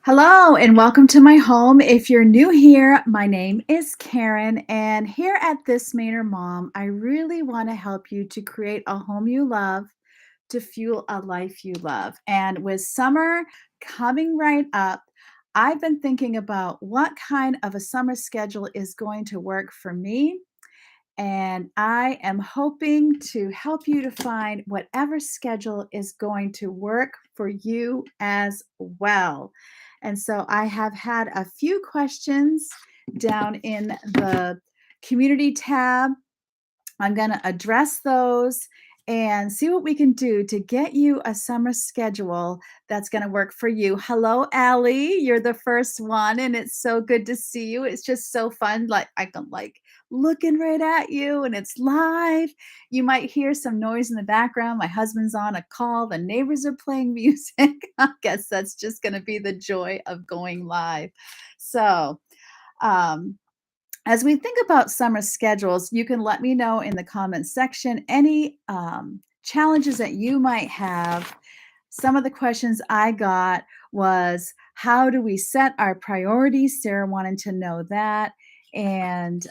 Hello and welcome to my home. If you're new here, my name is Karen, and here at This Mainer Mom, I really want to help you to create a home you love to fuel a life you love. And with summer coming right up, I've been thinking about what kind of a summer schedule is going to work for me. And I am hoping to help you to find whatever schedule is going to work for you as well. And so I have had a few questions down in the community tab. I'm going to address those and see what we can do to get you a summer schedule that's going to work for you. Hello, Allie. You're the first one, and it's so good to see you. It's just so fun. Like I can looking right at you, and it's live. You might hear some noise in the background. My husband's on a call. The neighbors are playing music. I guess that's just going to be the joy of going live. So, um, as we think about summer schedules, you can let me know in the comments section any challenges that you might have. Some of the questions I got was, how do we set our priorities? Sarah wanted to know that. And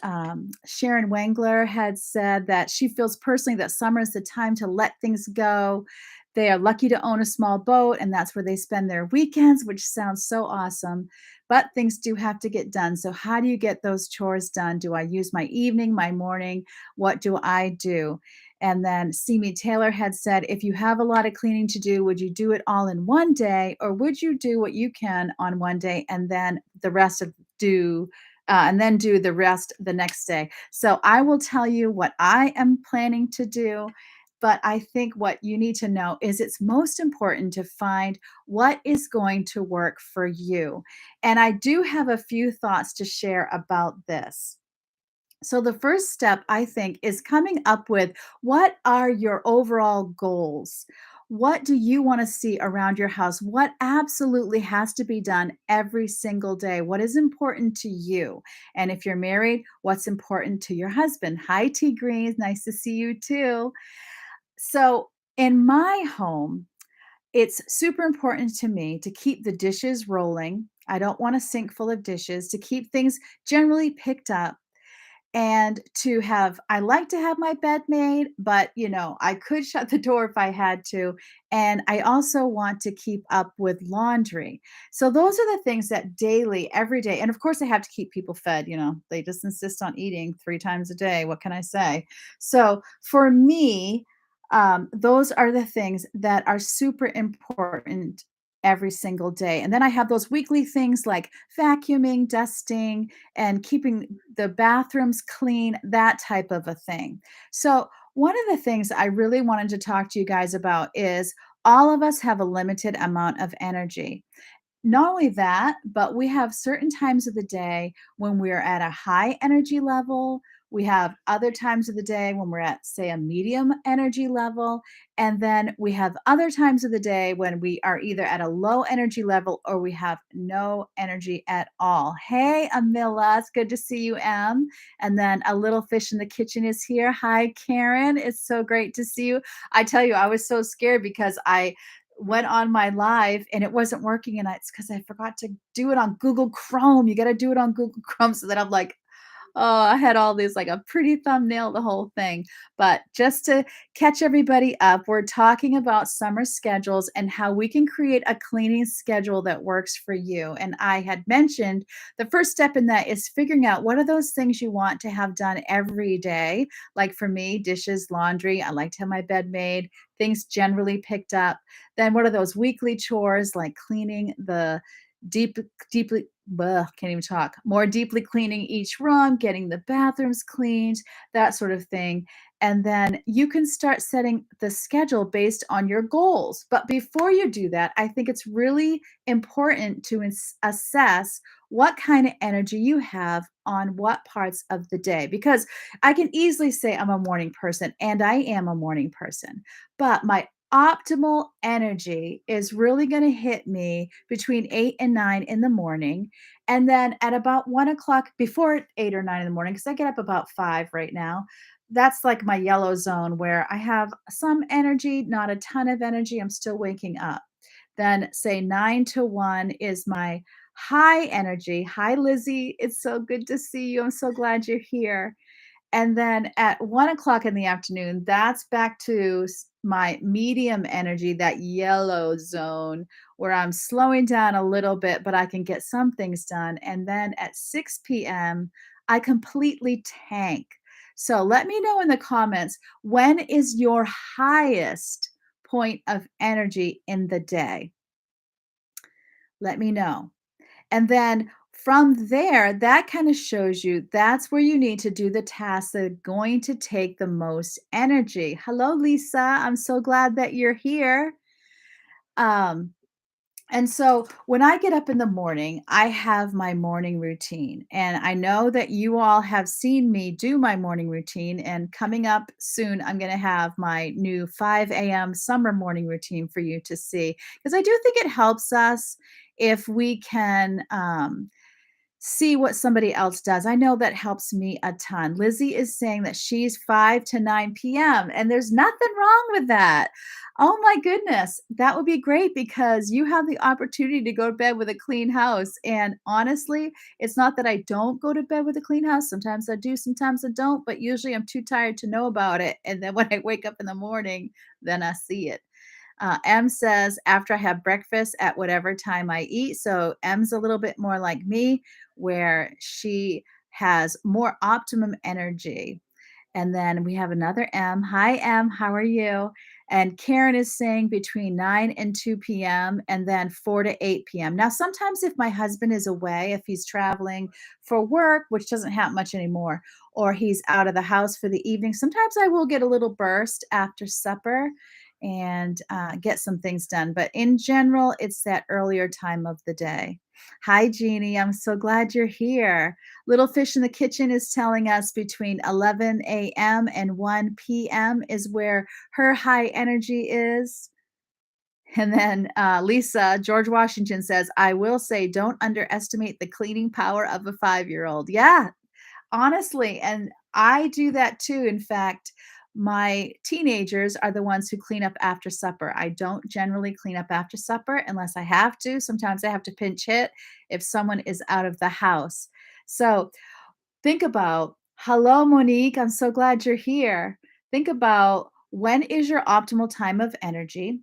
Sharon Wengler had said that she feels personally that summer is the time to let things go. They are lucky to own a small boat, and that's where they spend their weekends, which sounds so awesome. But things do have to get done. So, how do you get those chores done? Do I use my evening, my morning? What do I do? And then Simi Taylor had said, if you have a lot of cleaning to do, would you do it all in one day, or would you do what you can on one day and then the rest of do and then do the rest the next day? So I will tell you what I am planning to do. But I think what you need to know is it's most important to find what is going to work for you. And I do have a few thoughts to share about this. So, the first step, I think, is coming up with what are your overall goals? What do you want to see around your house? What absolutely has to be done every single day? What is important to you? And if you're married, what's important to your husband? Hi, T Greens. Nice to see you too. So, in my home, it's super important to me to keep the dishes rolling. I don't want a sink full of dishes, to keep things generally picked up and to have I like to have my bed made, but I could shut the door if I had to. And I also want to keep up with laundry. So those are the things that daily, every day, and of course I have to keep people fed, they just insist on eating 3 times a day. What can I say? So for me, those are the things that are super important every single day. And then I have those weekly things like vacuuming, dusting, and keeping the bathrooms clean, that type of a thing. So, one of the things I really wanted to talk to you guys about is all of us have a limited amount of energy. Not only that, but we have certain times of the day when we're at a high energy level. We have other times of the day when we're at, say, a medium energy level. And then we have other times of the day when we are either at a low energy level or we have no energy at all. Hey, Amila, it's good to see you, Em. And then a little fish in the kitchen is here. Hi, Karen. It's so great to see you. I tell you, I was so scared because I went on my live and it wasn't working, and it's because I forgot to do it on Google Chrome. You got to do it on Google Chrome. So that I'm like, oh, I had all these like a pretty thumbnail, the whole thing. But just to catch everybody up, we're talking about summer schedules and how we can create a cleaning schedule that works for you. And I had mentioned the first step in that is figuring out what are those things you want to have done every day. Like for me, dishes, laundry, I like to have my bed made, things generally picked up. Then what are those weekly chores like cleaning the deep deeply can't even talk. More deeply cleaning each room, getting the bathrooms cleaned, that sort of thing. And then you can start setting the schedule based on your goals. But before you do that, I think it's really important to assess what kind of energy you have on what parts of the day. Because I can easily say I'm a morning person, and I am a morning person, but my optimal energy is really going to hit me between 8 and 9 in the morning. And then at about 1 o'clock, before 8 or 9 in the morning, because I get up about 5 right now, that's like my yellow zone where I have some energy, not a ton of energy. I'm still waking up. Then say 9 to 1 is my high energy. Hi, Lizzie. It's so good to see you. I'm so glad you're here. And then at 1 o'clock in the afternoon, that's back to my medium energy, that yellow zone where I'm slowing down a little bit, but I can get some things done. And then at 6 p.m., I completely tank. So let me know in the comments, when is your highest point of energy in the day? Let me know. And then from there, that kind of shows you that's where you need to do the tasks that are going to take the most energy. Hello, Lisa. I'm so glad that you're here. Um, and so when I get up in the morning, I have my morning routine. And I know that you all have seen me do my morning routine. And coming up soon, I'm going to have my new 5 a.m. summer morning routine for you to see. Because I do think it helps us if we can see what somebody else does. I know that helps me a ton. Lizzie is saying that she's 5 to 9 p.m., and there's nothing wrong with that. Oh my goodness. That would be great because you have the opportunity to go to bed with a clean house. And honestly, it's not that I don't go to bed with a clean house. Sometimes I do, sometimes I don't, but usually I'm too tired to know about it. And then when I wake up in the morning, then I see it. M says, after I have breakfast at whatever time I eat. So M's a little bit more like me, where she has more optimum energy. And then we have another M. Hi, M. How are you? And Karen is saying between 9 and 2 p.m. and then 4 to 8 p.m. Now, sometimes if my husband is away, if he's traveling for work, which doesn't happen much anymore, or he's out of the house for the evening, sometimes I will get a little burst after supper and get some things done. But in general, it's that earlier time of the day. Hi, Jeannie. I'm so glad you're here. Little Fish in the Kitchen is telling us between 11 a.m. and 1 p.m. is where her high energy is. And then Lisa, George Washington says, I will say, don't underestimate the cleaning power of a 5-year-old. Yeah, honestly, and I do that too. In fact, my teenagers are the ones who clean up after supper. I don't generally clean up after supper unless I have to. Sometimes I have to pinch hit if someone is out of the house. So think about, hello, Monique. I'm so glad you're here. Think about, when is your optimal time of energy?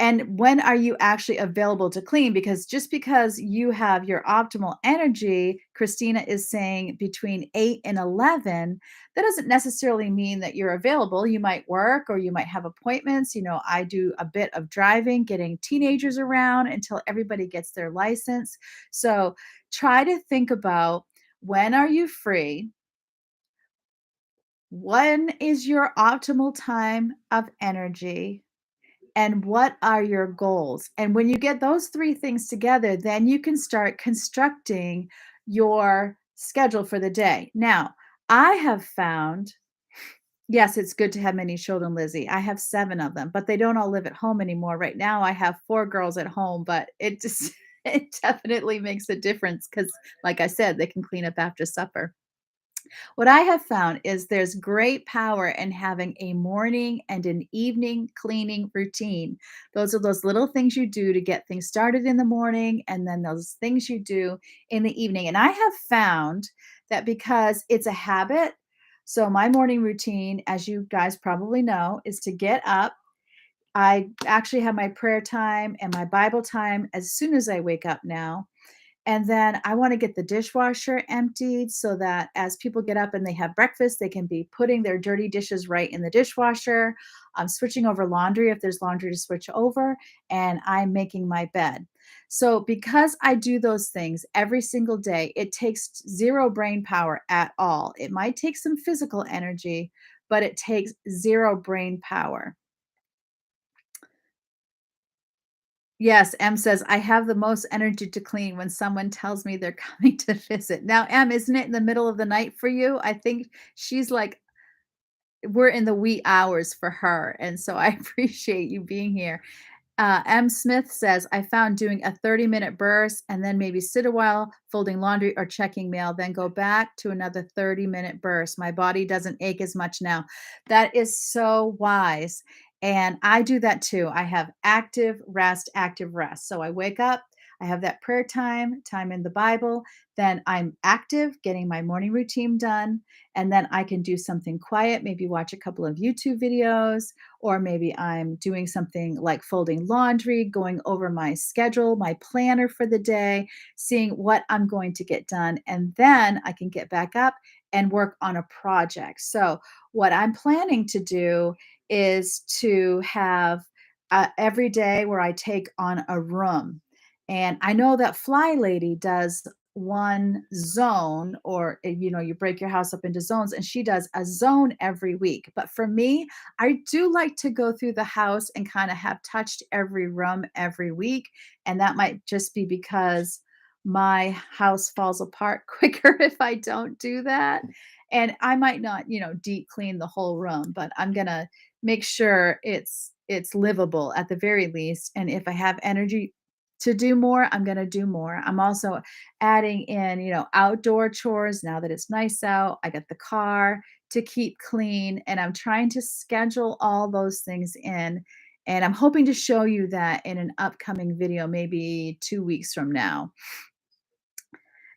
And when are you actually available to clean? Because just because you have your optimal energy, Christina is saying between 8 and 11, that doesn't necessarily mean that you're available. You might work or you might have appointments. I do a bit of driving, getting teenagers around until everybody gets their license. So try to think about, when are you free? When is your optimal time of energy? And what are your goals? And when you get those three things together, then you can start constructing your schedule for the day. Now, I have found, yes, it's good to have many children, Lizzie. I have 7 of them, but they don't all live at home anymore. Right now, I have 4 girls at home, but it just, it definitely makes a difference because, like I said, they can clean up after supper. What I have found is there's great power in having a morning and an evening cleaning routine. Those are those little things you do to get things started in the morning, and then those things you do in the evening. And I have found that because it's a habit, so my morning routine, as you guys probably know, is to get up. I actually have my prayer time and my Bible time as soon as I wake up now. And then I wanna get the dishwasher emptied so that as people get up and they have breakfast, they can be putting their dirty dishes right in the dishwasher. I'm switching over laundry if there's laundry to switch over, and I'm making my bed. So because I do those things every single day, it takes 0 brain power at all. It might take some physical energy, but it takes 0 brain power. Yes, M says, "I have the most energy to clean when someone tells me they're coming to visit." Now, M, isn't it in the middle of the night for you? I think she's like, we're in the wee hours for her, and so I appreciate you being here. M. Smith says, I found doing a 30-minute burst and then maybe sit a while folding laundry or checking mail, then go back to another 30-minute burst. My body doesn't ache as much now. That is so wise. And I do that too. I have active rest, active rest. So I wake up, I have that prayer time, time in the Bible, then I'm active, getting my morning routine done, and then I can do something quiet, maybe watch a couple of YouTube videos, or maybe I'm doing something like folding laundry, going over my schedule, my planner for the day, seeing what I'm going to get done, and then I can get back up and work on a project. So, what I'm planning to do is to have every day where I take on a room. And I know that Fly Lady does one zone, or you break your house up into zones, and she does a zone every week. But for me, I do like to go through the house and kind of have touched every room every week. And that might just be because my house falls apart quicker if I don't do that. And I might not, deep clean the whole room, but I'm going to make sure it's livable at the very least. And if I have energy to do more, I'm going to do more. I'm also adding in, outdoor chores now that it's nice out. I got the car to keep clean, and I'm trying to schedule all those things in. And I'm hoping to show you that in an upcoming video, maybe 2 weeks from now.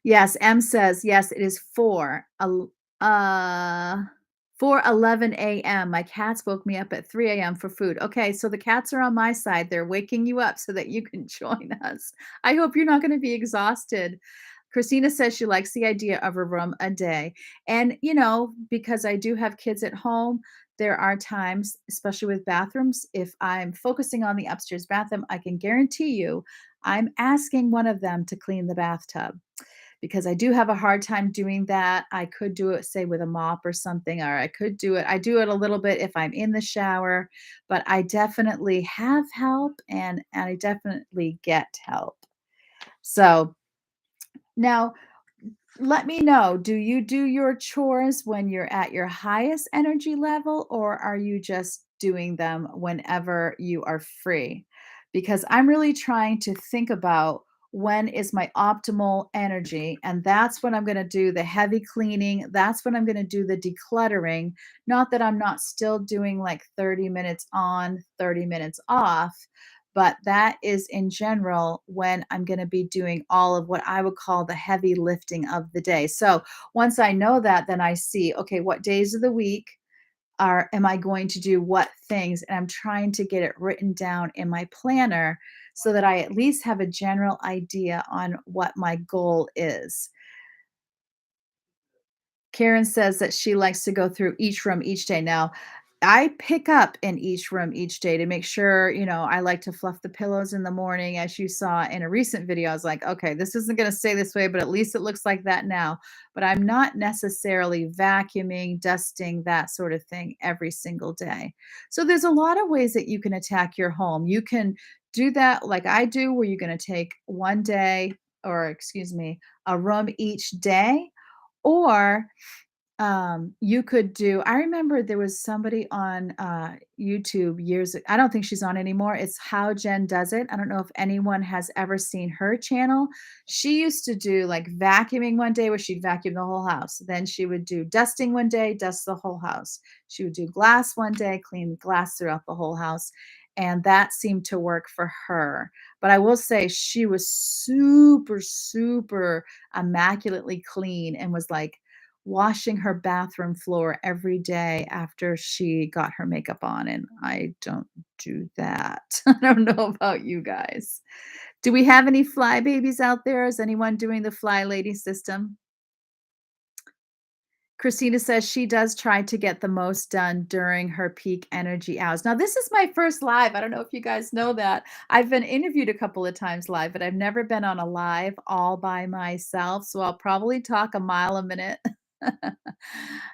Yes, M says, yes, it is 4:11 a.m. My cats woke me up at 3 a.m. for food. Okay, so the cats are on my side. They're waking you up so that you can join us. I hope you're not going to be exhausted. Christina says she likes the idea of a room a day. And, because I do have kids at home, there are times, especially with bathrooms, if I'm focusing on the upstairs bathroom, I can guarantee you I'm asking one of them to clean the bathtub because I do have a hard time doing that. I could do it, say, with a mop or something, or I do it a little bit if I'm in the shower, but I definitely have help and I definitely get help. So now let me know, do you do your chores when you're at your highest energy level, or are you just doing them whenever you are free? Because I'm really trying to think about when is my optimal energy, and that's when I'm going to do the heavy cleaning. That's when I'm going to do the decluttering. Not that I'm not still doing like 30 minutes on, 30 minutes off, but that is in general when I'm going to be doing all of what I would call the heavy lifting of the day. So once I know that, then I see, okay, what days of the week am I going to do what things? And I'm trying to get it written down in my planner so that I at least have a general idea on what my goal is. Karen says that she likes to go through each room each day. Now, I pick up in each room each day to make sure, I like to fluff the pillows in the morning. As you saw in a recent video, I was like, okay, this isn't going to stay this way, but at least it looks like that now. But I'm not necessarily vacuuming, dusting, that sort of thing every single day. So there's a lot of ways that you can attack your home. You can do that like I do, where you're going to take one day, or excuse me, a room each day, or you could do, I remember there was somebody on, YouTube I don't think she's on anymore. It's How Jen Does It. I don't know if anyone has ever seen her channel. She used to do, like, vacuuming one day where she'd vacuum the whole house. Then she would do dusting one day, dust the whole house. She would do glass one day, clean glass throughout the whole house, and that seemed to work for her. But I will say she was super, super immaculately clean and was, like, washing her bathroom floor every day after she got her makeup on, and I don't do that. I don't know about you guys. Do we have any fly babies out there? Is anyone doing the fly lady system? Christina says she does try to get the most done during her peak energy hours. Now, this is my first live. I don't know if you guys know that. I've been interviewed a couple of times live, but I've never been on a live all by myself. So I'll probably talk a mile a minute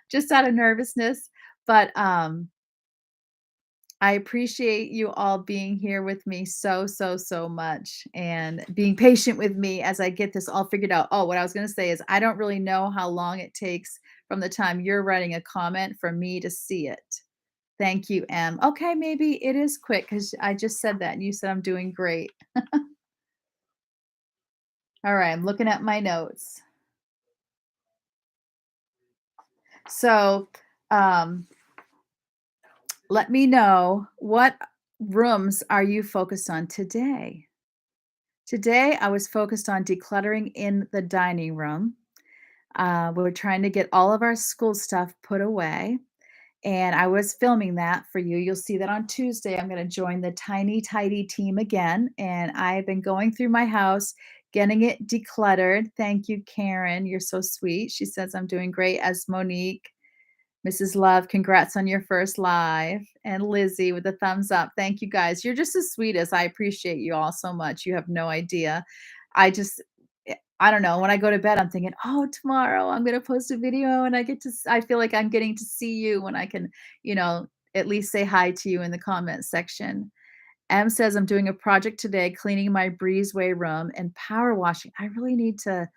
just out of nervousness. But I appreciate you all being here with me so, so, so much and being patient with me as I get this all figured out. Oh, what I was going to say is I don't really know how long it takes from the time you're writing a comment for me to see it. Thank you, Em. Okay, maybe it is quick because I just said that and you said I'm doing great. All right, I'm looking at my notes. So, um, Let me know what rooms are you focused on today? Today, I was focused on decluttering in the dining room. We're trying to get all of our school stuff put away, and I was filming that for you. You'll see that on Tuesday. I'm going to join the Tiny Tidy team again, and I've been going through my house, getting it decluttered. Thank you, Karen. You're so sweet. She says I'm doing great as Monique. Mrs. Love, congrats on your first live. And Lizzie with the thumbs up. Thank you guys. You're just as sweet as I appreciate you all so much. You have no idea. I just, I don't know. When I go to bed, I'm thinking, oh, tomorrow I'm going to post a video and I get to, I feel like I'm getting to see you when I can, you know, at least say hi to you in the comment section. M says, I'm doing a project today, cleaning my breezeway room and power washing. I need to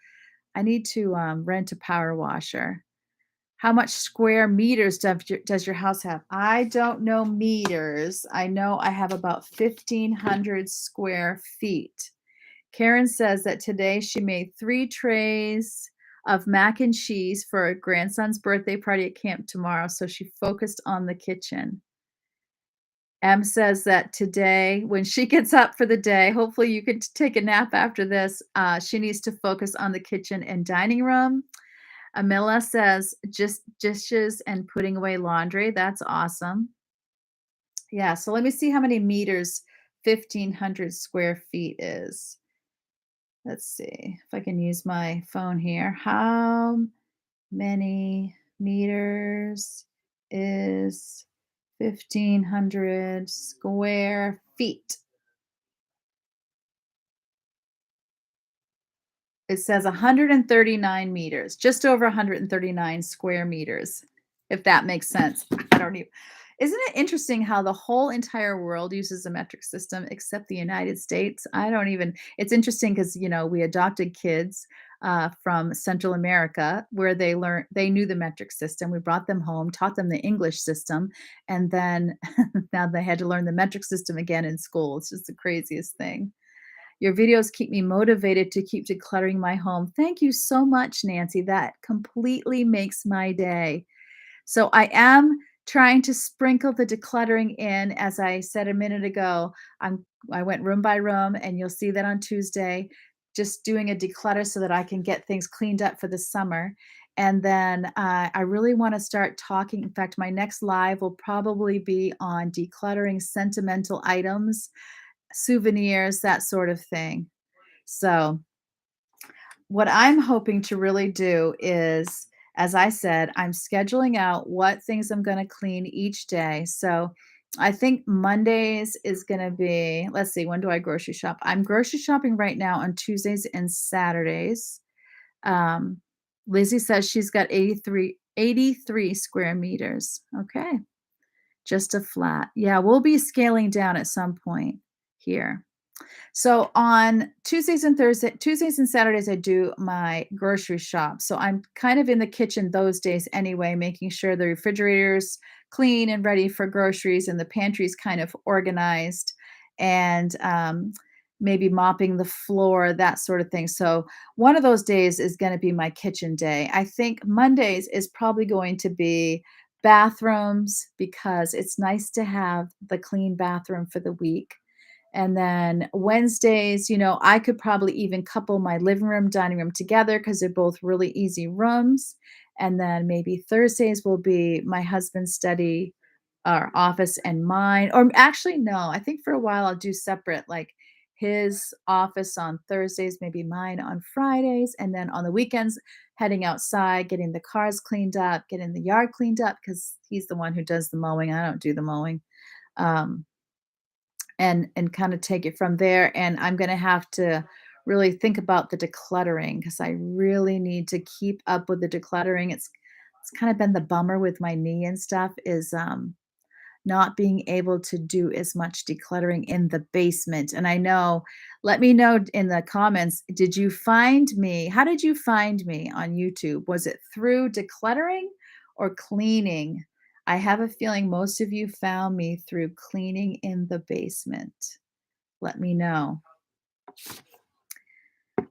rent a power washer. How much square meters does your house have? I don't know meters. I know I have about 1,500 square feet. Karen says that today she made 3 trays of mac and cheese for her grandson's birthday party at camp tomorrow, so she focused on the kitchen. Em says that today, when she gets up for the day, hopefully you can take a nap after this, she needs to focus on the kitchen and dining room. Amila says, "Just dishes and putting away laundry." That's awesome. Yeah, so let me see how many meters 1,500 square feet is. Let's see if I can use my phone here. How many meters is 1,500 square feet? It says 139 meters, just over 139 square meters, if that makes sense. I don't even Isn't it interesting how the whole entire world uses a metric system except the United States? I don't even It's interesting because, you know, we adopted kids, from Central America where they knew the metric system. We brought them home, taught them the English system, and then now they had to learn the metric system again in school. It's just the craziest thing. Your videos keep me motivated to keep decluttering my home. Thank you so much, Nancy. That completely makes my day. So I am trying to sprinkle the decluttering in. As I said a minute ago, I went room by room, and you'll see that on Tuesday, just doing a declutter so that I can get things cleaned up for the summer. And then I really want to start talking. In fact, my next live will probably be on decluttering sentimental items, souvenirs, that sort of thing. So, what I'm hoping to really do is, as I said, I'm scheduling out what things I'm going to clean each day. So, I think Mondays is going to be, let's see, when do I grocery shop? I'm grocery shopping right now on Tuesdays and Saturdays. Um, Lizzie says she's got 83 square meters. Okay. Just a flat. Yeah, we'll be scaling down at some point here. So on Tuesdays and Saturdays, I do my grocery shop. So I'm kind of in the kitchen those days anyway, making sure the refrigerator's clean and ready for groceries and the pantry's kind of organized, and maybe mopping the floor, that sort of thing. So one of those days is going to be my kitchen day. I think Mondays is probably going to be bathrooms because it's nice to have the clean bathroom for the week. And then Wednesdays, you know, I could probably even couple my living room, dining room together because they're both really easy rooms. And then maybe Thursdays will be my husband's study or office and mine. Or actually, no, I think for a while I'll do separate, like his office on Thursdays, maybe mine on Fridays. And then on the weekends, heading outside, getting the cars cleaned up, getting the yard cleaned up because he's the one who does the mowing. I don't do the mowing. Um, and kind of take it from there. And I'm going to have to really think about the decluttering because I really need to keep up with the decluttering. It's kind of been the bummer with my knee and stuff is not being able to do as much decluttering in the basement. And I know, let me know in the comments, did you find me? How did you find me on YouTube? Was it through decluttering or cleaning? I have a feeling most of you found me through cleaning in the basement. Let me know.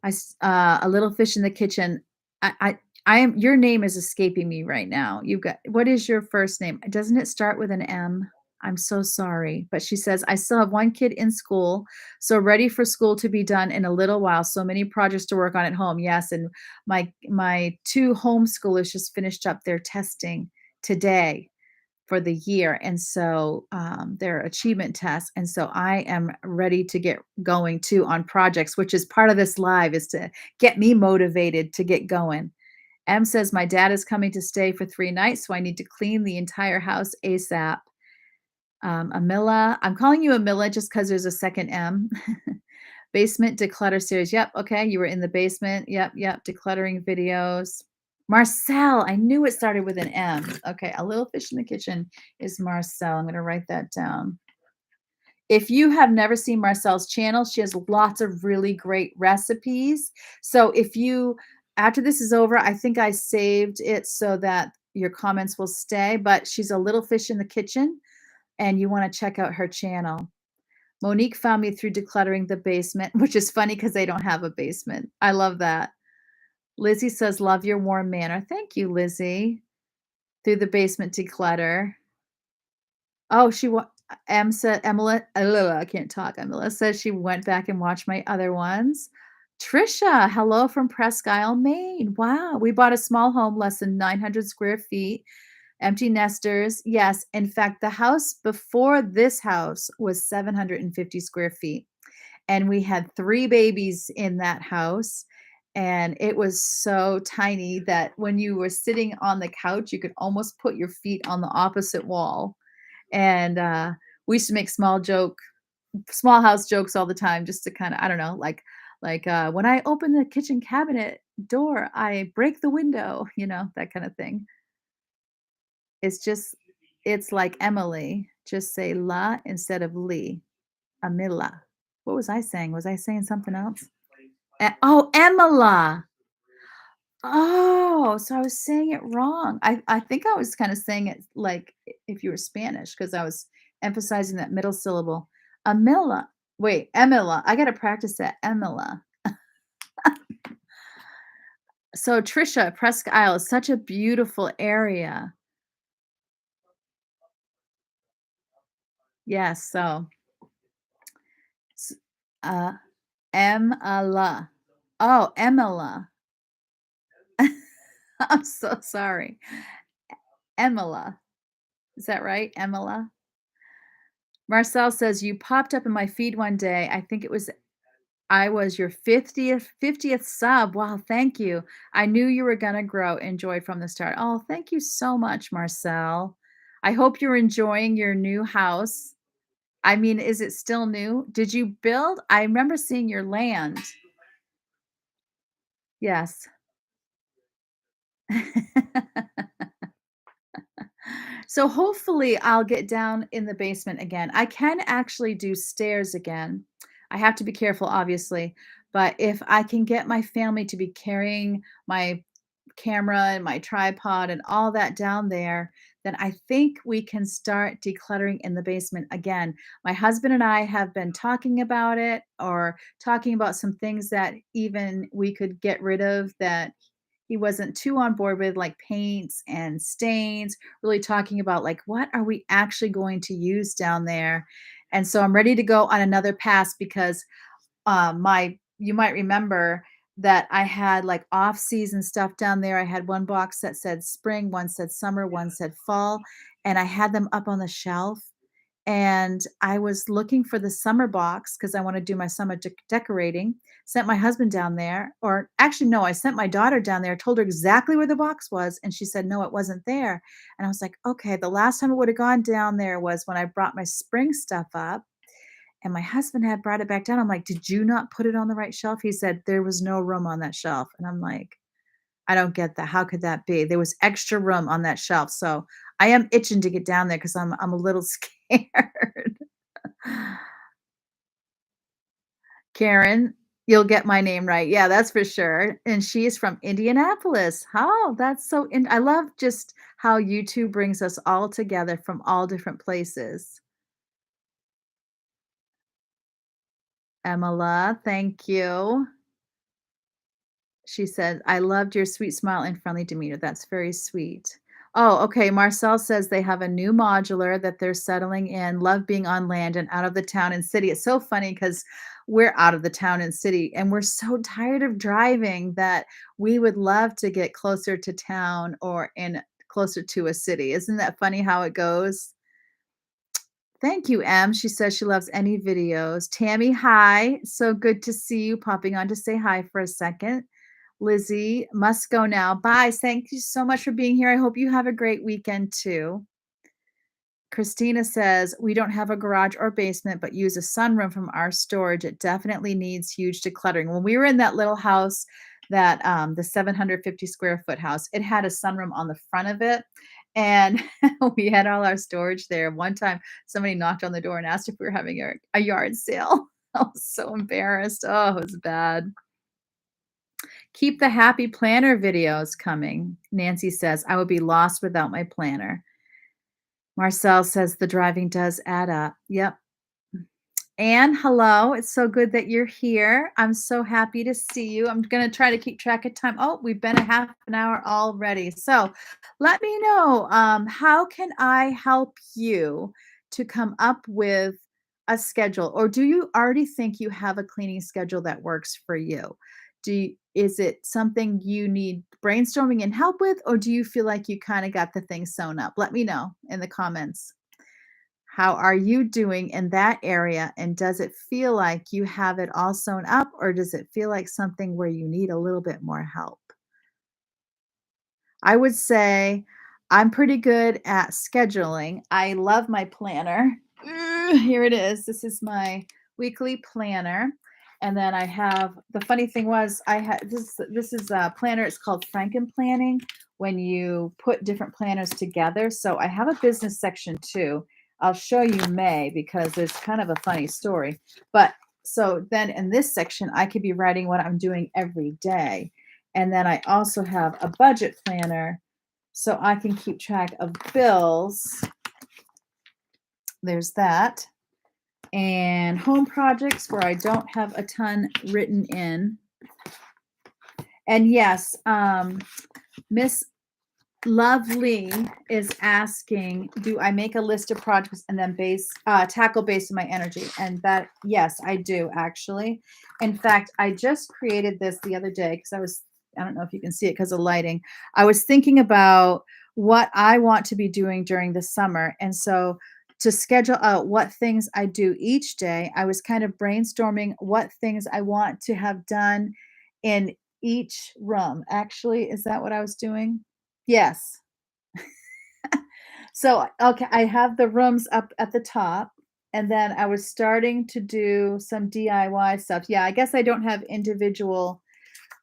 A little fish in the kitchen. I am. Your name is escaping me right now. You've got. What is your first name? Doesn't it start with an M? I'm so sorry. But she says, I still have one kid in school, so ready for school to be done in a little while. So many projects to work on at home. Yes. And my two homeschoolers just finished up their testing today for the year. And so their achievement tests. And so I am ready to get going too on projects, which is part of this live is to get me motivated to get going. M says, my dad is coming to stay for 3 nights, so I need to clean the entire house ASAP. Amila, I'm calling you Amila just because there's a second M. Basement declutter series. Yep. Okay. You were in the basement. Yep. Yep. Decluttering videos. Marcel. I knew it started with an M. Okay. A little fish in the kitchen is Marcel. I'm going to write that down. If you have never seen Marcel's channel, she has lots of really great recipes. So if you, after this is over, I think I saved it so that your comments will stay, but she's a little fish in the kitchen and you want to check out her channel. Monique found me through decluttering the basement, which is funny because they don't have a basement. I love that. Lizzie says, love your warm manner. Thank you, Lizzie. Through the basement declutter. Oh, she wa Em said Emily I can't talk. Emila says she went back and watched my other ones. Trisha, hello from Presque Isle, Maine. Wow, we bought a small home, less than 900 square feet. Empty nesters. Yes, in fact, the house before this house was 750 square feet, and we had 3 babies in that house, and it was so tiny that when you were sitting on the couch, you could almost put your feet on the opposite wall, and, we used to make small house jokes all the time just to kinda I don't know, when I open the kitchen cabinet door, I break the window, that kinda thing. It's just it's like Emily, just say "la" instead of "lee." Amila. What was I saying? Was I saying something else? Oh, Emila. Oh, so I was saying it wrong. I think I was kinda saying it like if you were Spanish because I was emphasizing that middle syllable. Amila. Wait, Emila. I gotta practice that. Emila. So, Trisha, Presque Isle is such a beautiful area. Yes, so, s uh, Emila. Oh, Emila. I'm so sorry. Emila. Is that right? Emila? Marcel says, "You popped up in my feed one day. I was your 50th sub. Wow, thank you. I knew you were gonna grow in joy from the start." Oh, thank you so much, Marcel. I hope you're enjoying your new house. I mean, is it still new? Did you build? I remember seeing your land. Yes. So hopefully I'll get down in the basement again. I can actually do stairs again. I have to be careful, obviously, but if I can get my family to be carrying my camera and my tripod and all that down there, then I think we can start decluttering in the basement again. My husband and I have been talking about it or talking about some things that even we could get rid of that he wasn't too on board with, like paints and stains, really talking about like what are we actually going to use down there. And so I'm ready to go on another pass because my you might remember that I had like off-season stuff down there. I had one box that said spring, one said summer, one said fall, and I had them up on the shelf. And I was looking for the summer box because I want to do my summer decorating. Sent my husband down there, or actually, no, I sent my daughter down there, told her exactly where the box was, and she said, no, it wasn't there. And I was like, okay, the last time it would have gone down there was when I brought my spring stuff up and my husband had brought it back down. I'm like, "Did you not put it on the right shelf?" He said, "There was no room on that shelf." And I'm like, "I don't get that. How could that be? There was extra room on that shelf." So I am itching to get down there because I'm a little scared. Karen, you'll get my name right. Yeah, that's for sure. And she is from Indianapolis. Oh, that's so I love just how YouTube brings us all together from all different places. Emila, thank you. She said, "I loved your sweet smile and friendly demeanor. That's very sweet." Oh, okay. Marcel says they have a new modular that they're settling in, love being on land and out of the town and city. It's so funny because we're out of the town and city and we're so tired of driving that we would love to get closer to town or in closer to a city. Isn't that funny how it goes? Thank you, Em. She says she loves any videos. Tammy, hi. So good to see you popping on to say hi for a second. Lizzie, must go now. Bye. Thank you so much for being here. I hope you have a great weekend too. Christina says, we don't have a garage or basement, but use a sunroom from our storage. It definitely needs huge decluttering. When we were in that little house, that the 750 square foot house, it had a sunroom on the front of it. And we had all our storage there. One time somebody knocked on the door and asked if we were having a yard sale. I was so embarrassed. Oh, it was bad. Keep the happy planner videos coming. Nancy says, I would be lost without my planner. Marcel says the driving does add up. Yep. Anne, hello. It's so good that you're here. I'm so happy to see you. I'm going to try to keep track of time. Oh, we've been a half an hour already. So let me know, how can I help you to come up with a schedule? Or do you already think you have a cleaning schedule that works for you? Is it something you need brainstorming and help with, or do you feel like you kind of got the thing sewn up? Let me know in the comments. How are you doing in that area? And does it feel like you have it all sewn up, or does it feel like something where you need a little bit more help? I would say I'm pretty good at scheduling. I love my planner. Here it is. This is my weekly planner. And then I have the funny thing was I had this is a planner. It's called Franken Planning when you put different planners together. So I have a business section too. I'll show you May because there's kind of a funny story. But so then in this section, I could be writing what I'm doing every day. And then I also have a budget planner so I can keep track of bills. There's that. And home projects where I don't have a ton written in. And yes, Miss Lovely is asking, do I make a list of projects and then tackle based on my energy? And that, yes, I do actually. In fact, I just created this the other day because I don't know if you can see it because of lighting. I was thinking about what I want to be doing during the summer. And so to schedule out what things I do each day, I was kind of brainstorming what things I want to have done in each room. Actually, is that what I was doing? Yes. So, okay, I have the rooms up at the top, and then I was starting to do some DIY stuff. Yeah, I guess I don't have individual,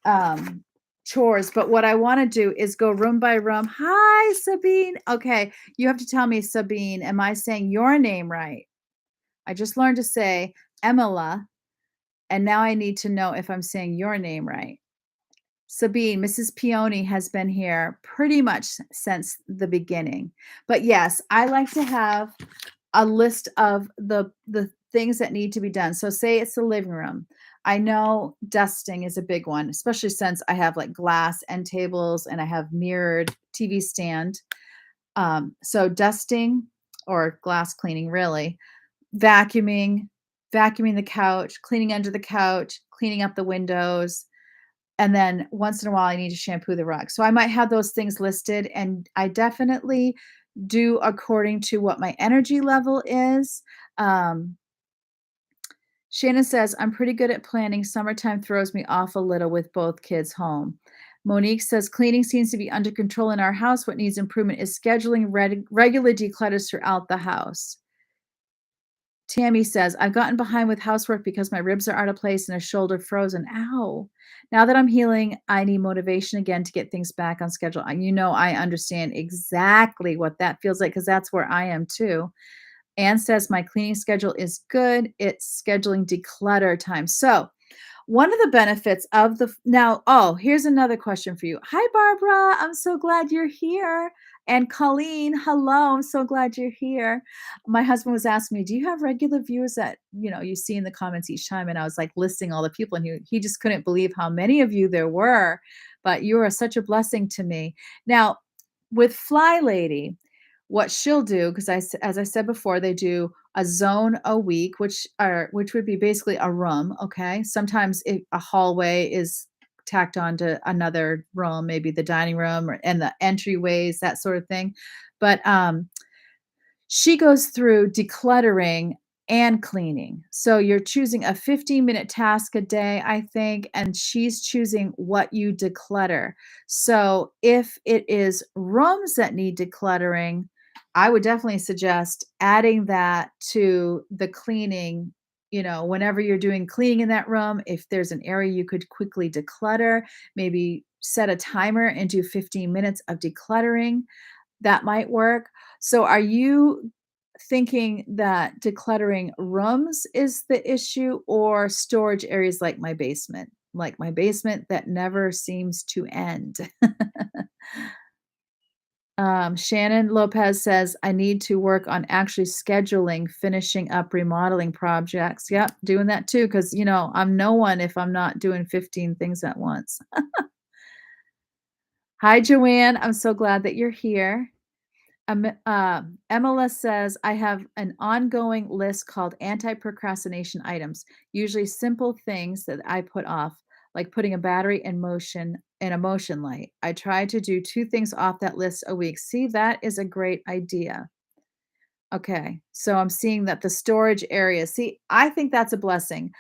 um, chores, but what I wanna do is go room by room. Hi, Sabine. Okay, you have to tell me, Sabine, am I saying your name right? I just learned to say Emila, and now I need to know if I'm saying your name right. Sabine, Mrs. Peony has been here pretty much since the beginning. But yes, I like to have a list of the things that need to be done. So say it's the living room. I know dusting is a big one, especially since I have like glass end tables and I have mirrored TV stand. So dusting or glass cleaning really, vacuuming, vacuuming the couch, cleaning under the couch, cleaning up the windows, and then once in a while, I need to shampoo the rug. So I might have those things listed, and I definitely do according to what my energy level is. Um, Shannon says, I'm pretty good at planning. Summertime throws me off a little with both kids home. Monique says, cleaning seems to be under control in our house. What needs improvement is scheduling regular declutters throughout the house. Tammy says, I've gotten behind with housework because my ribs are out of place and a shoulder frozen. Ow. Now that I'm healing, I need motivation again to get things back on schedule. You know, I understand exactly what that feels like because that's where I am too. Anne says, my cleaning schedule is good. It's scheduling declutter time. So one of the benefits of here's another question for you. Hi, Barbara. I'm so glad you're here. And Colleen, hello. I'm so glad you're here. My husband was asking me, do you have regular viewers that, you see in the comments each time? And I was like listing all the people and he just couldn't believe how many of you there were, but you are such a blessing to me. Now, with Fly Lady, what she'll do, because as I said before, they do a zone a week, which would be basically a room, okay? Sometimes a hallway is tacked onto another room, maybe the dining room or and the entryways, that sort of thing. But she goes through decluttering and cleaning. So you're choosing a 15-minute task a day, I think, and she's choosing what you declutter. So if it is rooms that need decluttering, I would definitely suggest adding that to the cleaning. Whenever you're doing cleaning in that room, if there's an area you could quickly declutter, maybe set a timer and do 15 minutes of decluttering. That might work. So are you thinking that decluttering rooms is the issue or storage areas like my basement? Like my basement that never seems to end. Shannon Lopez says, I need to work on actually scheduling, finishing up remodeling projects. Yep, doing that too. Cause I'm no one if I'm not doing 15 things at once. Hi, Joanne. I'm so glad that you're here. MLS says, I have an ongoing list called anti procrastination items, usually simple things that I put off, like putting a battery in a motion light. I try to do two things off that list a week. See, that is a great idea. Okay, so I'm seeing that the storage area. See, I think that's a blessing.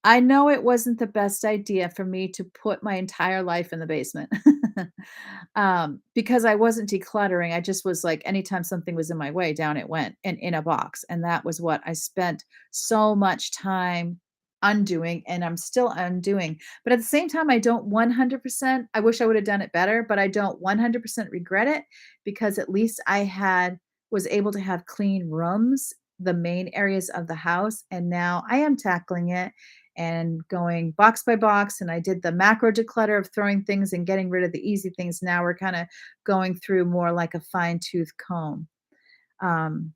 I know it wasn't the best idea for me to put my entire life in the basement. Because I wasn't decluttering. I just was like, anytime something was in my way, down it went and in a box. And that was what I spent so much time undoing, and I'm still undoing. But at the same time, I don't 100%. I wish I would have done it better, but I don't 100% regret it because at least was able to have clean rooms, the main areas of the house, and now I am tackling it and going box by box, and I did the macro declutter of throwing things and getting rid of the easy things. Now we're kinda going through more like a fine-tooth comb. Um,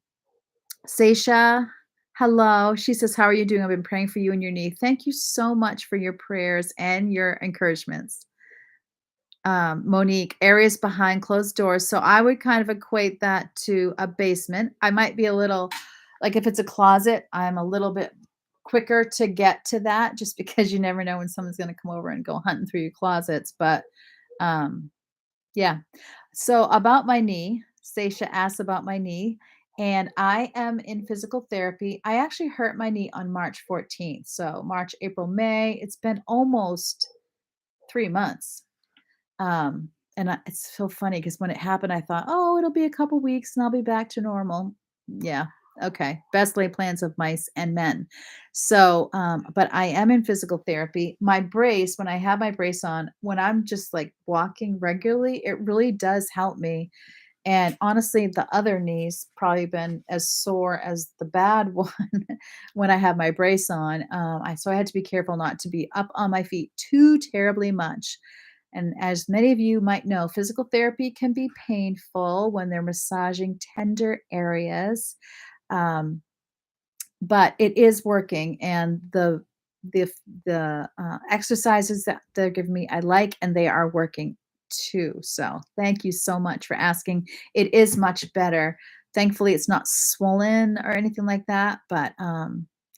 Seisha, hello. She says, "How are you doing? I've been praying for you and your knee." Thank you so much for your prayers and your encouragements. Monique, areas behind closed doors. So I would kind of equate that to a basement. I might be a little like if it's a closet, I'm a little bit quicker to get to that just because you never know when someone's going to come over and go hunting through your closets. But um, yeah. So about my knee, Stacia asked about my knee, and I am in physical therapy. I actually hurt my knee on March 14th. So March, April, May. It's been almost 3 months. It's so funny because when it happened, I thought, "Oh, it'll be a couple weeks and I'll be back to normal." Yeah, okay. Best laid plans of mice and men. So, but I am in physical therapy. My brace, when I have my brace on, when I'm just like walking regularly, it really does help me. And honestly, the other knee's probably been as sore as the bad one when I have my brace on. So I had to be careful not to be up on my feet too terribly much. And as many of you might know, physical therapy can be painful when they're massaging tender areas. Um, but it is working, and the exercises that they're giving me, I like, and they are working too. So thank you so much for asking. It is much better. Thankfully, it's not swollen or anything like that, but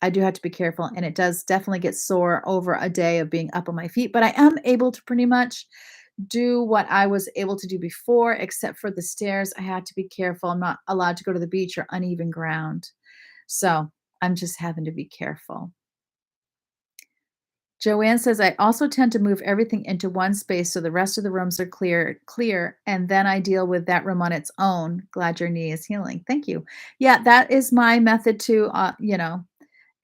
I do have to be careful, and it does definitely get sore over a day of being up on my feet. But I am able to pretty much do what I was able to do before, except for the stairs. I had to be careful. I'm not allowed to go to the beach or uneven ground. So I'm just having to be careful. Joanne says, I also tend to move everything into one space so the rest of the rooms are clear, and then I deal with that room on its own. Glad your knee is healing. Thank you. Yeah, that is my method too.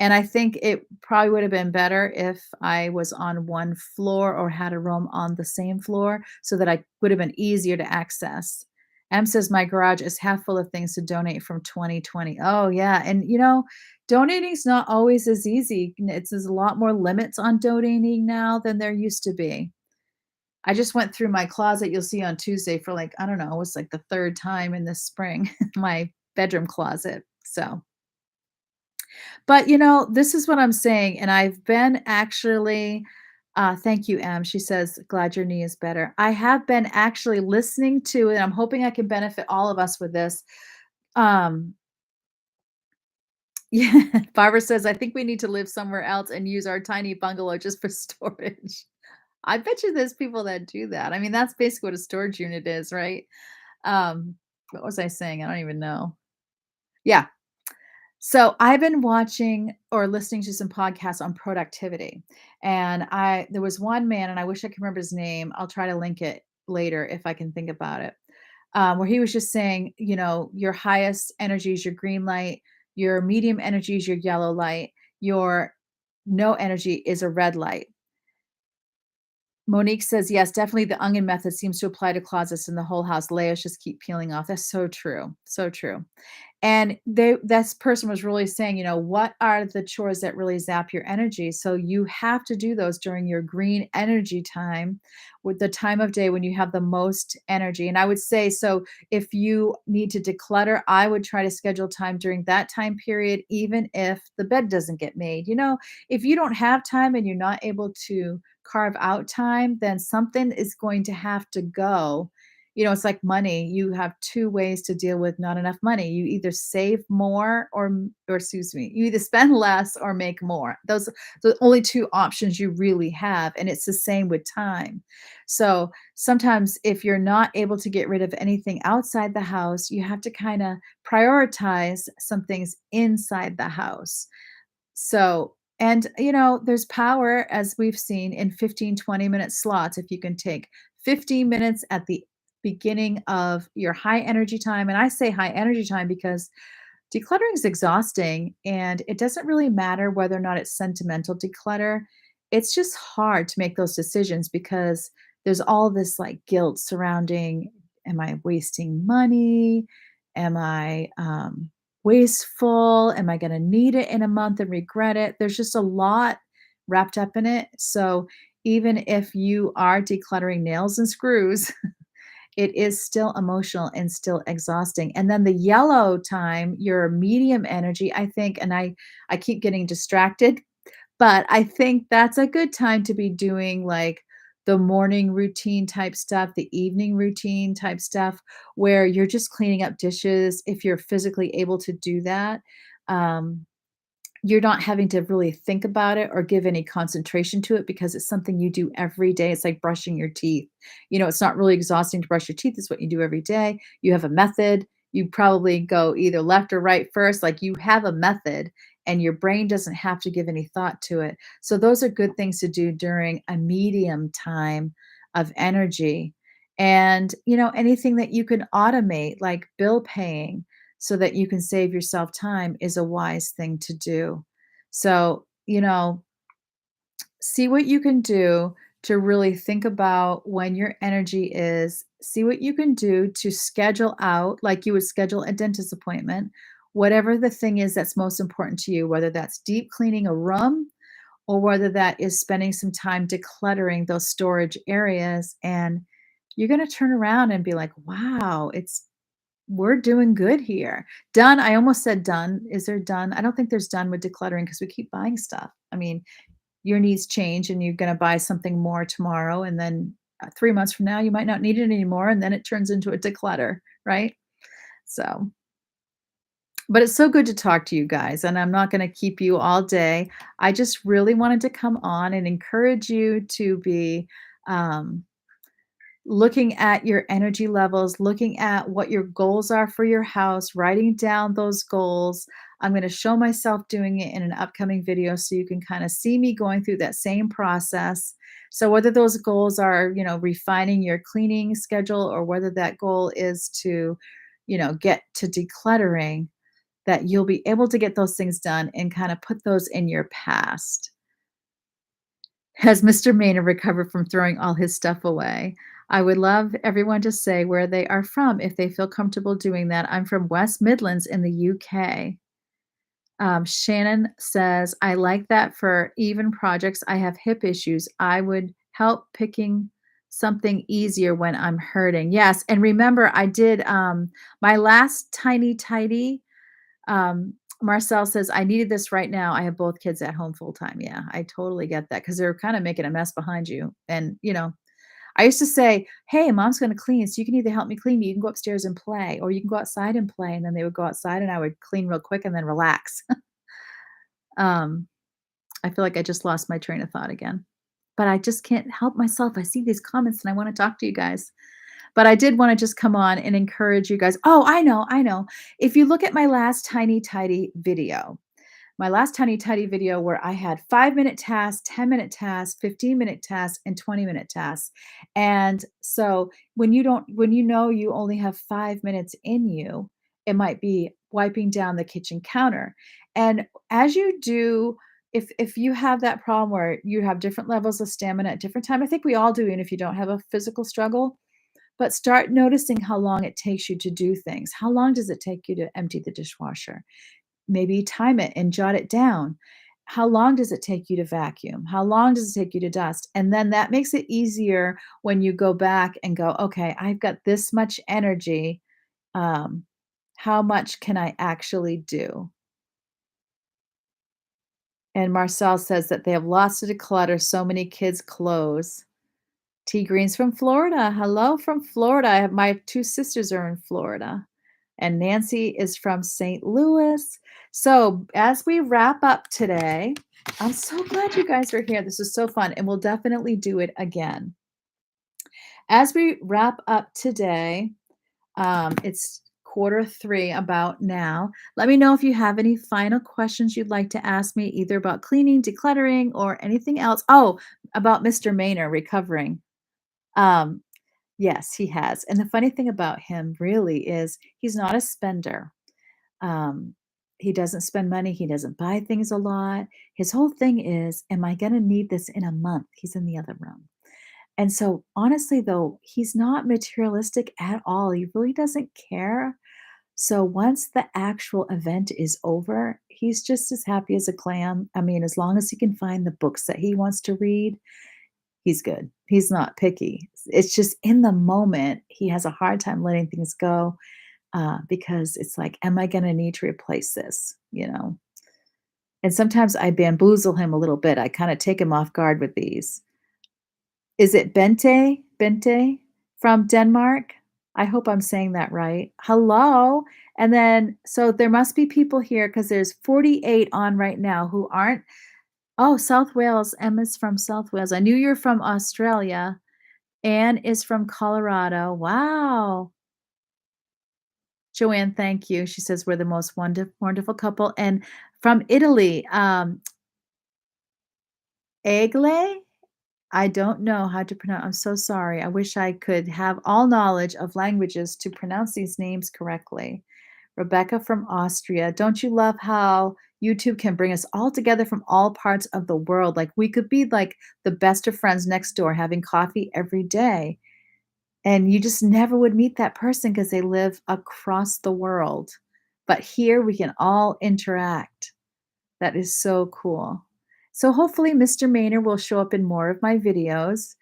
And I think it probably would have been better if I was on one floor or had a room on the same floor so that I would have been easier to access. Em says my garage is half full of things to donate from 2020. Oh yeah, and donating is not always as easy. There's a lot more limits on donating now than there used to be. I just went through my closet. You'll see on Tuesday for like I don't know, it was like the third time in this spring, my bedroom closet. So but, this is what I'm saying, and I've been actually, Thank you, Em. She says, glad your knee is better. I have been actually listening to, and I'm hoping I can benefit all of us with this. Um, yeah, Barbara says, I think we need to live somewhere else and use our tiny bungalow just for storage. I bet you there's people that do that. I mean, that's basically what a storage unit is, right? What was I saying? I don't even know. Yeah. So I've been watching or listening to some podcasts on productivity. And I there was one man, and I wish I could remember his name. I'll try to link it later if I can think about it. Where he was just saying, your highest energy is your green light, your medium energy is your yellow light, your no energy is a red light. Monique says, yes, definitely the onion method seems to apply to closets in the whole house. Layers just keep peeling off. That's so true. So true. And this person was really saying, what are the chores that really zap your energy? So you have to do those during your green energy time, with the time of day when you have the most energy. And I would say, so if you need to declutter, I would try to schedule time during that time period, even if the bed doesn't get made. If you don't have time and you're not able to carve out time, then something is going to have to go. It's like money. You have two ways to deal with not enough money. You either save more or excuse me, you either spend less or make more. Those are the only two options you really have. And it's the same with time. So sometimes if you're not able to get rid of anything outside the house, you have to kind of prioritize some things inside the house. So, and there's power, as we've seen, in 15, 20-minute slots. If you can take 15 minutes at the beginning of your high energy time. And I say high energy time because decluttering is exhausting, and it doesn't really matter whether or not it's sentimental declutter. It's just hard to make those decisions because there's all this like guilt surrounding, am I wasting money? Am I wasteful? Am I going to need it in a month and regret it? There's just a lot wrapped up in it. So even if you are decluttering nails and screws, it is still emotional and still exhausting. And then the yellow time, your medium energy, I think, and I keep getting distracted, but I think that's a good time to be doing like the morning routine type stuff, the evening routine type stuff, where you're just cleaning up dishes if you're physically able to do that. Um, you're not having to really think about it or give any concentration to it because it's something you do every day. It's like brushing your teeth. It's not really exhausting to brush your teeth. It's what you do every day. You have a method. You probably go either left or right first. Like you have a method and your brain doesn't have to give any thought to it. So those are good things to do during a medium time of energy. And, anything that you can automate, like bill paying, so that you can save yourself time is a wise thing to do. So, see what you can do to really think about when your energy is. See what you can do to schedule out, like you would schedule a dentist appointment, whatever the thing is that's most important to you, whether that's deep cleaning a room or whether that is spending some time decluttering those storage areas. And you're going to turn around and be like, wow, we're doing good here. Done. I almost said done. Is there done? I don't think there's done with decluttering because we keep buying stuff. I mean, your needs change and you're going to buy something more tomorrow. And then 3 months from now, you might not need it anymore. And then it turns into a declutter, right? So, but it's so good to talk to you guys. And I'm not going to keep you all day. I just really wanted to come on and encourage you to be, um, looking at your energy levels, looking at what your goals are for your house, writing down those goals. I'm going to show myself doing it in an upcoming video so you can kind of see me going through that same process. So whether those goals are, refining your cleaning schedule or whether that goal is to, get to decluttering, that you'll be able to get those things done and kind of put those in your past. Has Mr. Maynard recovered from throwing all his stuff away? I would love everyone to say where they are from if they feel comfortable doing that. I'm from West Midlands in the UK. Shannon says, I like that for even projects. I have hip issues. I would help picking something easier when I'm hurting. Yes. And remember, I did my last tiny tidy. Marcel says, "I needed this right now. I have both kids at home full time." Yeah, I totally get that because 'cause they're kinda making a mess behind you, and, I used to say, "Hey, mom's gonna clean, so you can either help me clean, you can go upstairs and play, or you can go outside and play," and then they would go outside, and I would clean real quick and then relax. Um, I feel like I just lost my train of thought again, but I just can't help myself. I see these comments, and I wanna talk to you guys. But I did wanna just come on and encourage you guys. Oh, I know. If you look at my last Tiny Tidy video, my last Tiny Tidy video where I had 5-minute tasks, 10-minute tasks, 15-minute tasks, and 20-minute tasks. And so when you know you only have 5 minutes in you, it might be wiping down the kitchen counter. And as you do, if you have that problem where you have different levels of stamina at different time, I think we all do, even if you don't have a physical struggle, but start noticing how long it takes you to do things. How long does it take you to empty the dishwasher? Maybe time it and jot it down. How long does it take you to vacuum? How long does it take you to dust? And then that makes it easier when you go back and go, okay, I've got this much energy. Um, how much can I actually do? And Marcel says that they have lots to declutter, so many kids' clothes. T Green's from Florida. Hello from Florida. I have my 2 sisters are in Florida, and Nancy is from St. Louis. So, as we wrap up today, I'm so glad you guys are here. This is so fun, and we'll definitely do it again. As we wrap up today, it's 2:45 about now. Let me know if you have any final questions you'd like to ask me, either about cleaning, decluttering, or anything else. Oh, about Mr. Maynard recovering. Um, yes, he has, and the funny thing about him really is he's not a spender. Um, he doesn't spend money, he doesn't buy things a lot. His whole thing is, "Am I gonna need this in a month?" He's in the other room. And so, honestly, though, he's not materialistic at all, he really doesn't care. So once the actual event is over, he's just as happy as a clam. I mean, as long as he can find the books that he wants to read, he's good. He's not picky. It's just in the moment, he has a hard time letting things go, because it's like, "Am I gonna need to replace this?" You know? And sometimes I bamboozle him a little bit. I kinda take him off guard with these. Is it Bente? Bente from Denmark? I hope I'm saying that right. Hello. And then so there must be people here because there's 48 on right now who aren't. Oh, South Wales. Emma's from South Wales. I knew you're from Australia. Anne is from Colorado. Wow. Joanne, thank you. She says we're the most wonderful couple. And from Italy, Egle? I don't know how to pronounce. I'm so sorry. I wish I could have all knowledge of languages to pronounce these names correctly. Rebecca from Austria. Don't you love how YouTube can bring us all together from all parts of the world? Like we could be like the best of friends next door having coffee every day. And you just never would meet that person because they live across the world. But here we can all interact. That is so cool. So hopefully Mr. Maynard will show up in more of my videos.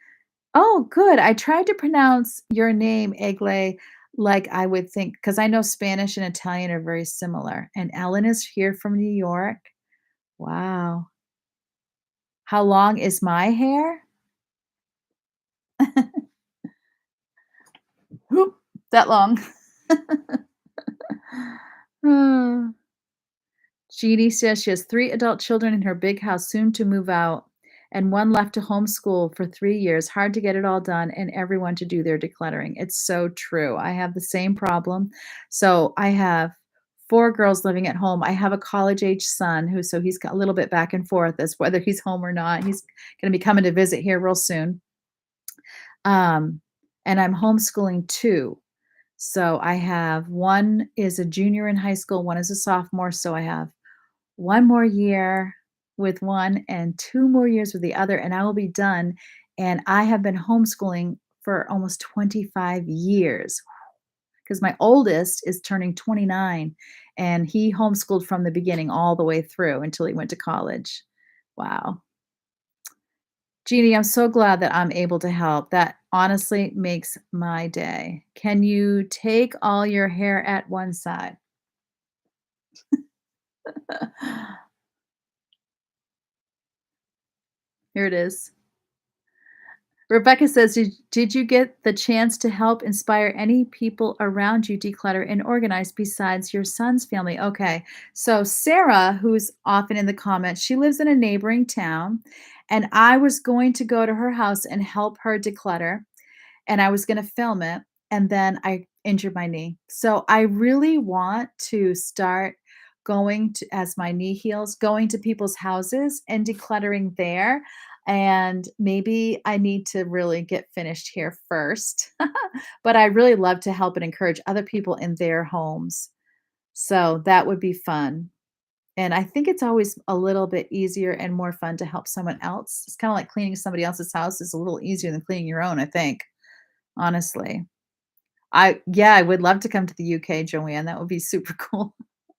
Oh, good. I tried to pronounce your name, Egle, like I would think, because I know Spanish and Italian are very similar. And Ellen is here from New York. Wow. How long is my hair? Whoop, that long. Hmm. Jeannie says she has 3 adult children in her big house, soon to move out, and 1 left to homeschool for 3 years. Hard to get it all done and everyone to do their decluttering. It's so true. I have the same problem. So I have 4 girls living at home. I have a college-age son so he's a little bit back and forth as whether he's home or not. He's gonna be coming to visit here real soon. Um, and I'm homeschooling 2. So I have 1 is a junior in high school, 1 is a sophomore, so I have 1 more year with one and 2 more years with the other, and I will be done. And I have been homeschooling for almost 25 years because my oldest is turning 29, and he homeschooled from the beginning all the way through until he went to college. Wow. Jeannie, I'm so glad that I'm able to help. That honestly makes my day. Can you take all your hair at one side? Here it is. Rebecca says, did you get the chance to help inspire any people around you declutter and organize besides your son's family? Okay. So, Sarah, who's often in the comments, she lives in a neighboring town, and I was going to go to her house and help her declutter, and I was gonna film it, and then I injured my knee. So I really want to start going to as my knee heals, going to people's houses and decluttering there, and maybe I need to really get finished here first. But I really love to help and encourage other people in their homes. So that would be fun. And I think it's always a little bit easier and more fun to help someone else. It's kinda like cleaning somebody else's house is a little easier than cleaning your own, I think. Honestly. I would love to come to the UK, Joanne, that would be super cool.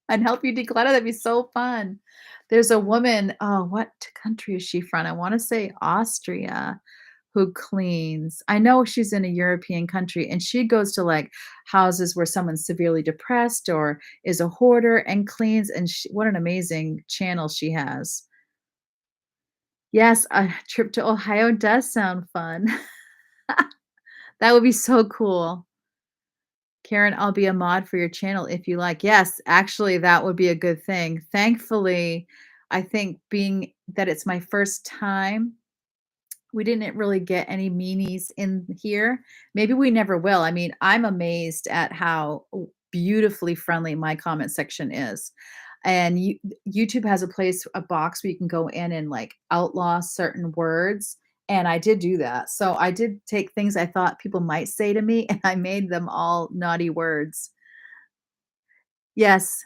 And help you declutter, that'd be so fun. There's a woman, oh, what country is she from? I wanna say Austria, who cleans. I know she's in a European country, and she goes to, like, houses where someone's severely depressed or is a hoarder and cleans, and sh what an amazing channel she has. Yes, a trip to Ohio does sound fun. That would be so cool. Karen, I'll be a mod for your channel if you like. Yes, actually, that would be a good thing. Thankfully, I think being that it's my first time, we didn't really get any meanies in here. Maybe we never will. I mean, I'm amazed at how beautifully friendly my comment section is. And YouTube has a box where you can go in and like outlaw certain words. And I did do that. So I did take things I thought people might say to me and I made them all naughty words. Yes.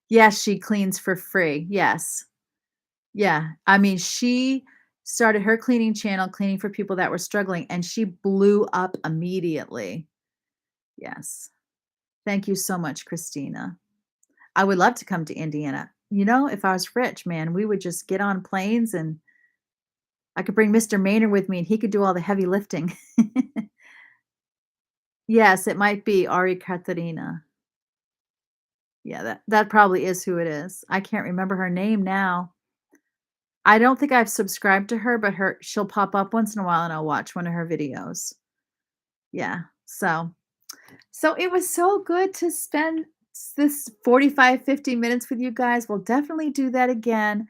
Yes, she cleans for free. Yes. Yeah, I mean, she started her cleaning channel, cleaning for people that were struggling, and she blew up immediately. Yes. Thank you so much, Christina. I would love to come to Indiana. You know, if I was rich, man, we would just get on planes and I could bring Mr. Maynard with me and he could do all the heavy lifting. Yes, it might be Ari Katerina. Yeah, that probably is who it is. I can't remember her name now. I don't think I've subscribed to her, but she'll pop up once in a while and I'll watch one of her videos. Yeah. So it was so good to spend this 45, 50 minutes with you guys. We'll definitely do that again.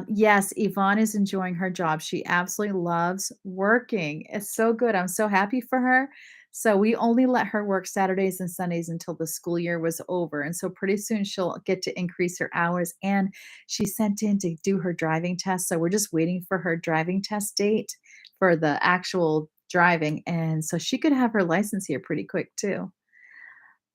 Yes, Yvonne is enjoying her job. She absolutely loves working. It's so good. I'm so happy for her. So we only let her work Saturdays and Sundays until the school year was over. And so pretty soon she'll get to increase her hours. And she sent in to do her driving test. So we're just waiting for her driving test date for the actual driving. And so she could have her license here pretty quick too.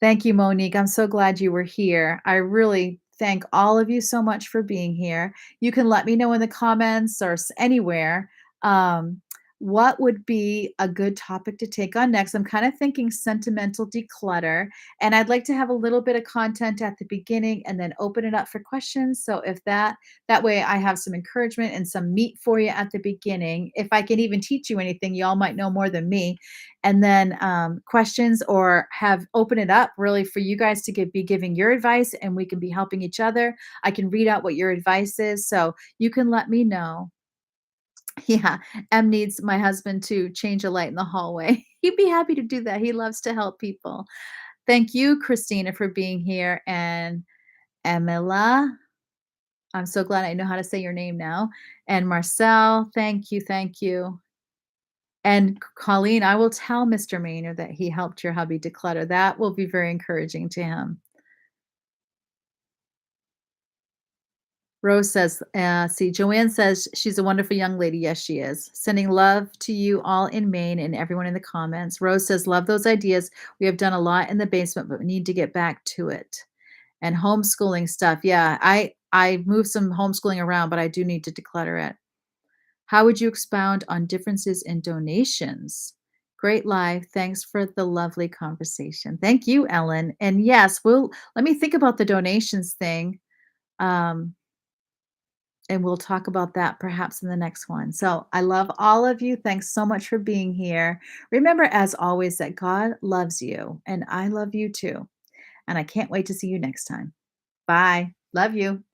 Thank you, Monique. I'm so glad you were here. I really thank all of you so much for being here. You can let me know in the comments or anywhere um, what would be a good topic to take on next. I'm kind of thinking sentimental declutter, and I'd like to have a little bit of content at the beginning and then open it up for questions. So if that way I have some encouragement and some meat for you at the beginning. If I can even teach you anything, y'all might know more than me and then questions or have open it up really for you guys to be giving your advice and we can be helping each other. I can read out what your advice is, so you can let me know. Yeah, M needs my husband to change a light in the hallway. He'd be happy to do that. He loves to help people. Thank you, Christina, for being here, and Emila, I'm so glad I know how to say your name now, and Marcel, thank you. And Colleen, I will tell Mr. Maynard that he helped your hubby declutter. That will be very encouraging to him. Rose says, see, Joanne says she's a wonderful young lady. Yes, she is. Sending love to you all in Maine and everyone in the comments. Rose says, love those ideas. We have done a lot in the basement, but we need to get back to it. And homeschooling stuff. Yeah, I moved some homeschooling around, but I do need to declutter it. How would you expound on differences in donations? Great live. Thanks for the lovely conversation. Thank you, Ellen. And yes, let me think about the donations thing. Um, and we'll talk about that perhaps in the next one. So I love all of you. Thanks so much for being here. Remember, as always, that God loves you and I love you too. And I can't wait to see you next time. Bye. Love you.